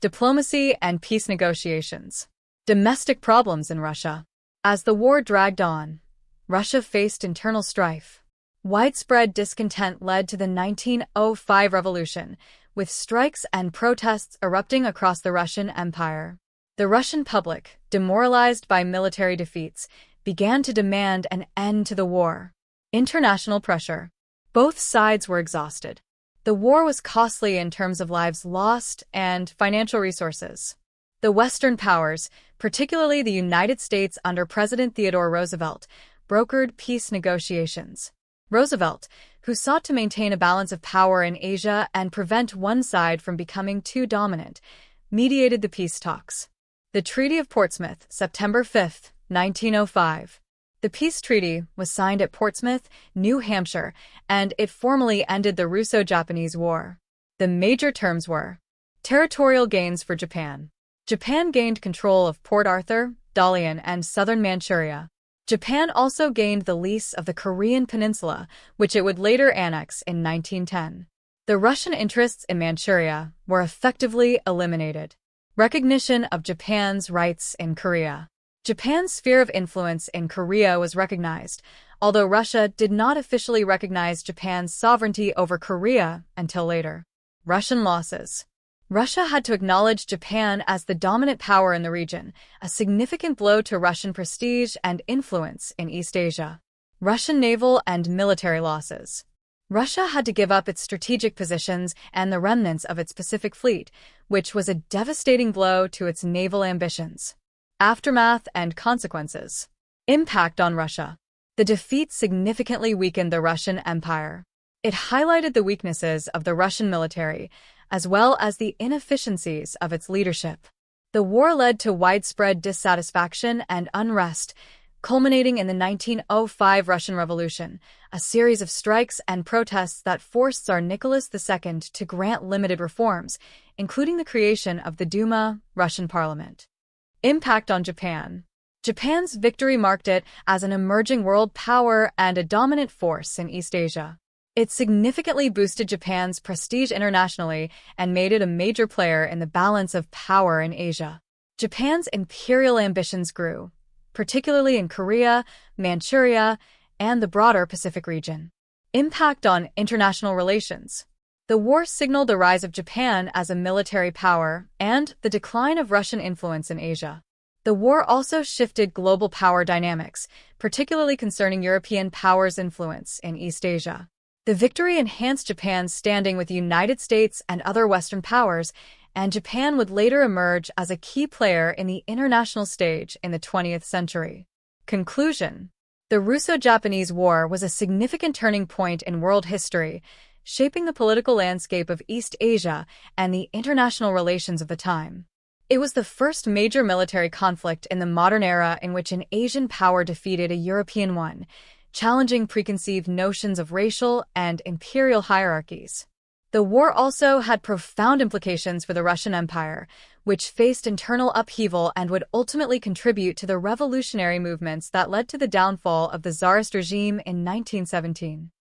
Diplomacy and peace negotiations. Domestic problems in Russia. As the war dragged on, Russia faced internal strife. Widespread discontent led to the 1905 revolution, with strikes and protests erupting across the Russian Empire. The Russian public, demoralized by military defeats, began to demand an end to the war. International pressure. Both sides were exhausted. The war was costly in terms of lives lost and financial resources. The Western powers, particularly the United States under President Theodore Roosevelt, brokered peace negotiations. Roosevelt, who sought to maintain a balance of power in Asia and prevent one side from becoming too dominant, mediated the peace talks. The Treaty of Portsmouth, September 5, 1905. The peace treaty was signed at Portsmouth, New Hampshire, and it formally ended the Russo-Japanese War. The major terms were territorial gains for Japan. Japan gained control of Port Arthur, Dalian, and southern Manchuria. Japan also gained the lease of the Korean peninsula, which it would later annex in 1910. The Russian interests in Manchuria were effectively eliminated. Recognition of Japan's rights in Korea. Japan's sphere of influence in Korea was recognized, although Russia did not officially recognize Japan's sovereignty over Korea until later. Russian losses. Russia had to acknowledge Japan as the dominant power in the region, a significant blow to Russian prestige and influence in East Asia. Russian naval and military losses. Russia had to give up its strategic positions and the remnants of its Pacific Fleet, which was a devastating blow to its naval ambitions. Aftermath and consequences. Impact on Russia. The defeat significantly weakened the Russian Empire. It highlighted the weaknesses of the Russian military, as well as the inefficiencies of its leadership. The war led to widespread dissatisfaction and unrest, culminating in the 1905 Russian Revolution, a series of strikes and protests that forced Tsar Nicholas II to grant limited reforms, including the creation of the Duma, Russian parliament. Impact on Japan. Japan's victory marked it as an emerging world power and a dominant force in East Asia. It significantly boosted Japan's prestige internationally and made it a major player in the balance of power in Asia. Japan's imperial ambitions grew, particularly in Korea, Manchuria, and the broader Pacific region. Impact on international relations. The war signaled the rise of Japan as a military power and the decline of Russian influence in Asia. The war also shifted global power dynamics, particularly concerning European powers' influence in East Asia. The victory enhanced Japan's standing with the United States and other Western powers, and Japan would later emerge as a key player in the international stage in the 20th century. Conclusion. The Russo-Japanese War was a significant turning point in world history, shaping the political landscape of East Asia and the international relations of the time. It was the first major military conflict in the modern era in which an Asian power defeated a European one, challenging preconceived notions of racial and imperial hierarchies. The war also had profound implications for the Russian Empire, which faced internal upheaval and would ultimately contribute to the revolutionary movements that led to the downfall of the Tsarist regime in 1917.